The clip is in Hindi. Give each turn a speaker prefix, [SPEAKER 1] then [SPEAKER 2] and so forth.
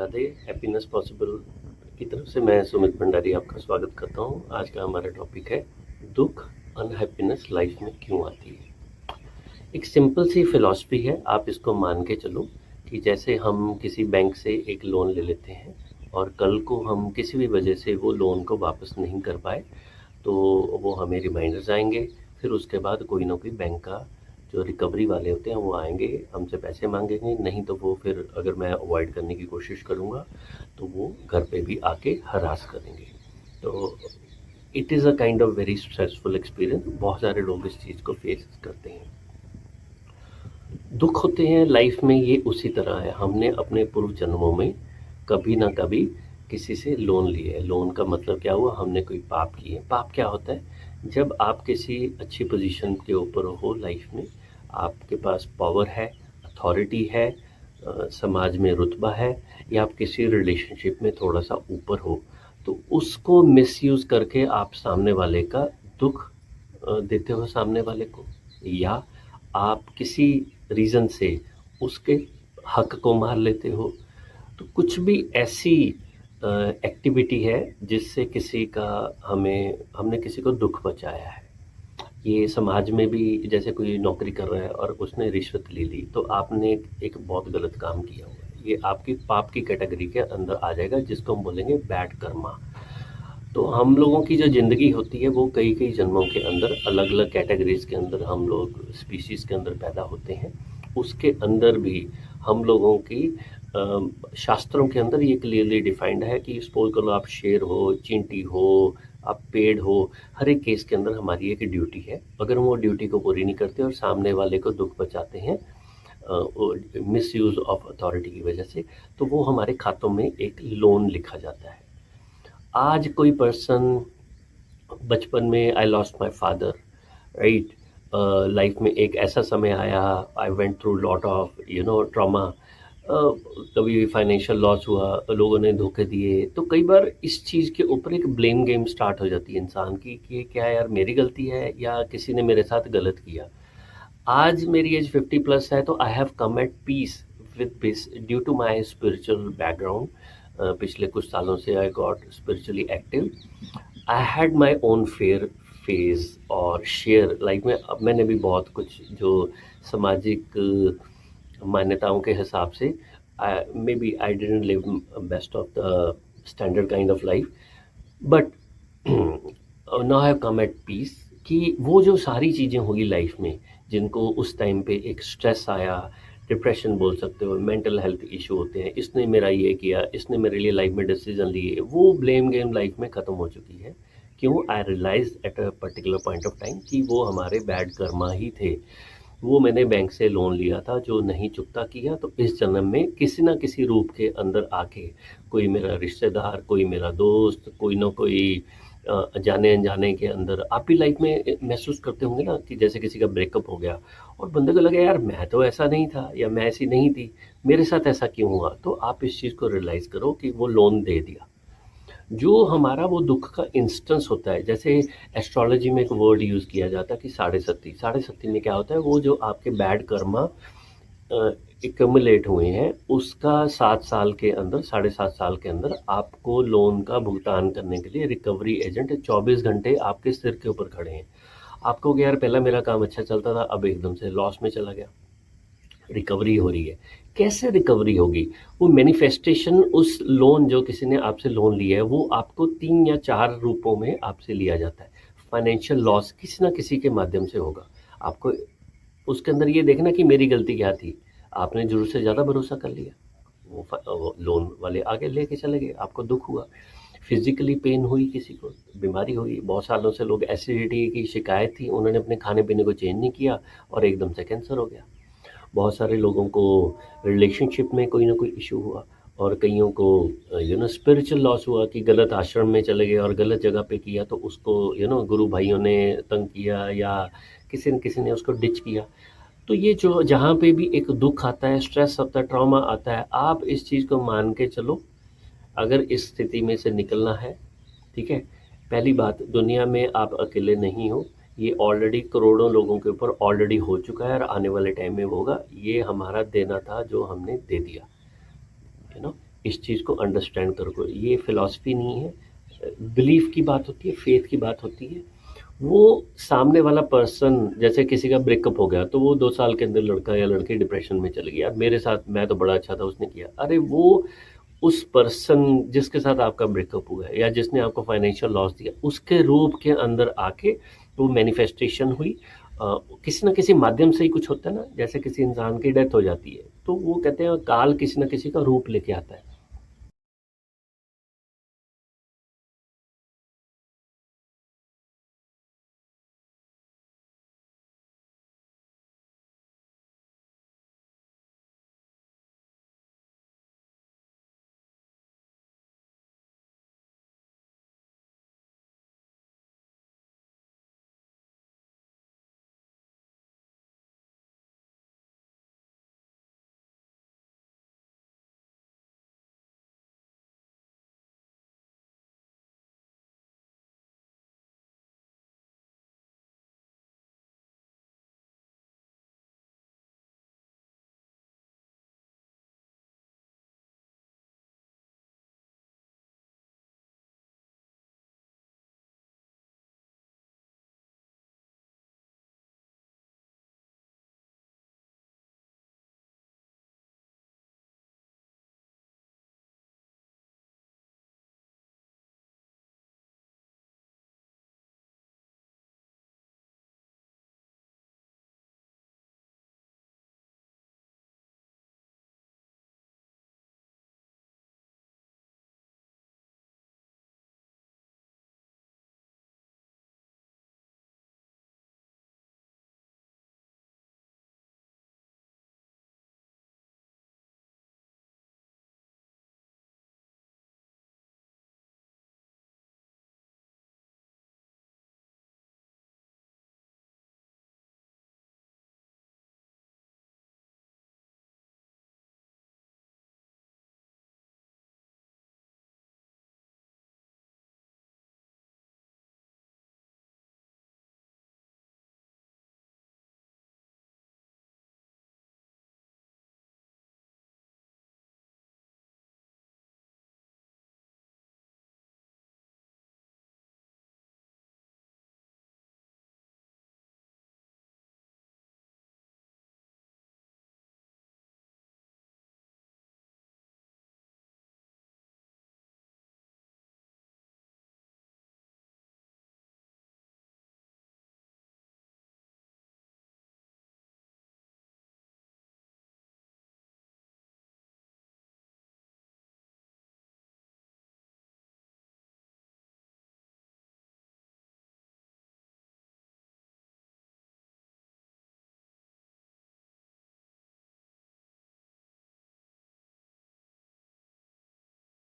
[SPEAKER 1] राधे। हैप्पीनेस पॉसिबल की तरफ से मैं सुमित भंडारी आपका स्वागत करता हूँ। आज का हमारा टॉपिक है दुख, अनहैप्पीनेस लाइफ में क्यों आती है। एक सिंपल सी फिलॉसफी है, आप इसको मान के चलो कि जैसे हम किसी बैंक से एक लोन ले लेते हैं और कल को हम किसी भी वजह से वो लोन को वापस नहीं कर पाए तो वो हमें रिमाइंडर्स आएंगे। फिर उसके बाद कोई ना कोई बैंक का जो रिकवरी वाले होते हैं वो आएंगे, हमसे पैसे मांगेंगे, नहीं तो वो फिर अगर मैं अवॉइड करने की कोशिश करूँगा तो वो घर पे भी आके हरास करेंगे। तो it is a kind of very stressful experience. बहुत सारे लोग इस चीज़ को फेस करते हैं। दुख होते हैं लाइफ में, ये उसी तरह है। हमने अपने पूर्व जन्मों में कभी ना कभी किसी से लोन लिया है। लोन का मतलब क्या हुआ, हमने कोई पाप किए। पाप क्या होता है, जब आप किसी अच्छी पोजीशन के ऊपर हो लाइफ में, आपके पास पावर है, अथॉरिटी है, समाज में रुतबा है, या आप किसी रिलेशनशिप में थोड़ा सा ऊपर हो, तो उसको मिसयूज़ करके आप सामने वाले का दुख देते हो सामने वाले को, या आप किसी रीज़न से उसके हक को मार लेते हो। तो कुछ भी ऐसी एक्टिविटी है जिससे किसी का हमने किसी को दुख पहुँचाया है। ये समाज में भी जैसे कोई नौकरी कर रहा है और उसने रिश्वत ले ली तो आपने एक बहुत गलत काम किया हुआ है। ये आपकी पाप की कैटेगरी के अंदर आ जाएगा, जिसको हम बोलेंगे बैड कर्मा। तो हम लोगों की जो ज़िंदगी होती है वो कई कई जन्मों के अंदर अलग अलग कैटेगरीज के अंदर हम लोग स्पीशीज़ के अंदर पैदा होते हैं। उसके अंदर भी हम लोगों की शास्त्रों के अंदर ये क्लियरली डिफाइंड है कि सपोज करो आप शेर हो, चींटी हो, आप पेड़ हो, हर एक केस के अंदर हमारी एक ड्यूटी है। अगर हम वो ड्यूटी को पूरी नहीं करते और सामने वाले को दुख पहुँचाते हैं मिस यूज़ ऑफ अथॉरिटी की वजह से, तो वो हमारे खातों में एक लोन लिखा जाता है। आज कोई पर्सन बचपन में I lost my father, right, life में एक ऐसा समय आया, I went through lot of trauma, कभी फाइनेंशियल लॉस हुआ, लोगों ने धोखे दिए, तो कई बार इस चीज़ के ऊपर एक ब्लेम गेम स्टार्ट हो जाती है इंसान की कि ये क्या यार मेरी गलती है या किसी ने मेरे साथ गलत किया। आज मेरी एज 50 प्लस है तो I have come at peace with this due to my spiritual background. पिछले कुछ सालों से I got spiritually active. I had my own fair phase और शेयर लाइफ में। अब मैंने भी बहुत कुछ जो सामाजिक मान्यताओं के हिसाब से maybe I didn't live best of the standard kind of life, but now have come at peace कि वो जो सारी चीज़ें होगी लाइफ में जिनको उस टाइम पे एक स्ट्रेस आया, डिप्रेशन बोल सकते हो, मेंटल हेल्थ इशू होते हैं, इसने मेरा ये किया, इसने मेरे लिए लाइफ में डिसीजन लिए, वो ब्लेम गेम लाइफ में ख़त्म हो चुकी है। क्यों? I realise at a particular point of time कि वो हमारे बैड कर्मा ही थे। वो मैंने बैंक से लोन लिया था जो नहीं चुकता किया, तो इस जन्म में किसी ना किसी रूप के अंदर आके कोई मेरा रिश्तेदार, कोई मेरा दोस्त, कोई ना कोई जाने अनजाने के अंदर आप भी लाइफ में महसूस करते होंगे ना कि जैसे किसी का ब्रेकअप हो गया और बंदे को लगे यार मैं तो ऐसा नहीं था या मैं ऐसी नहीं थी, मेरे साथ ऐसा क्यों हुआ। तो आप इस चीज़ को रियलाइज़ करो कि वो लोन दे दिया। जो हमारा वो दुख का इंस्टेंस होता है, जैसे एस्ट्रोलॉजी में एक वर्ड यूज़ किया जाता है कि साढ़े सती। साढ़े सती में क्या होता है, वो जो आपके बैड कर्मा एक्यूमुलेट हुए हैं उसका 7 साल के अंदर, 7.5 साल के अंदर आपको लोन का भुगतान करने के लिए रिकवरी एजेंट 24 घंटे आपके सिर के ऊपर खड़े हैं। आपको कि यार पहला मेरा काम अच्छा चलता था, अब एकदम से लॉस में चला गया, रिकवरी हो रही है। कैसे रिकवरी होगी? वो मैनिफेस्टेशन, उस लोन जो किसी ने आपसे लोन लिया है वो आपको 3 या 4 रूपों में आपसे लिया जाता है। फाइनेंशियल लॉस किसी ना किसी के माध्यम से होगा। आपको उसके अंदर ये देखना कि मेरी गलती क्या थी। आपने ज़रूरत से ज़्यादा भरोसा कर लिया, वो लोन वाले आगे लेके चले गए, आपको दुख हुआ। फिजिकली पेन हुई, किसी को बीमारी हुई। बहुत सालों से लोग एसिडिटी की शिकायत थी, उन्होंने अपने खाने पीने को चेंज नहीं किया और एकदम से कैंसर हो गया। बहुत सारे लोगों को रिलेशनशिप में कोई ना कोई इशू हुआ, और कईयों को स्पिरिचुअल लॉस हुआ कि गलत आश्रम में चले गए और गलत जगह पे किया, तो उसको गुरु भाइयों ने तंग किया या किसी न किसी ने उसको डिच किया। तो ये जो जहाँ पे भी एक दुख आता है, स्ट्रेस आता है, ट्रॉमा आता है, आप इस चीज़ को मान के चलो। अगर इस स्थिति में से निकलना है, ठीक है, पहली बात, दुनिया में आप अकेले नहीं हो। ये ऑलरेडी करोड़ों लोगों के ऊपर ऑलरेडी हो चुका है और आने वाले टाइम में होगा। ये हमारा देना था जो हमने दे दिया, इस चीज़ को अंडरस्टैंड करो। ये फ़िलॉसफ़ी नहीं है, बिलीफ की बात होती है, फेथ की बात होती है। वो सामने वाला पर्सन, जैसे किसी का ब्रेकअप हो गया तो वो 2 साल के अंदर लड़का या लड़की डिप्रेशन में चली गई। यार मेरे साथ मैं तो बड़ा अच्छा था, उसने किया। अरे वो उस पर्सन जिसके साथ आपका ब्रेकअप हुआ है या जिसने आपको फाइनेंशियल लॉस दिया, उसके रूप के अंदर आके वो मैनिफेस्टेशन हुई। किसी न किसी माध्यम से ही कुछ होता है ना, जैसे किसी इंसान की डेथ हो जाती है तो वो कहते हैं काल किसी न किसी का रूप लेके आता है।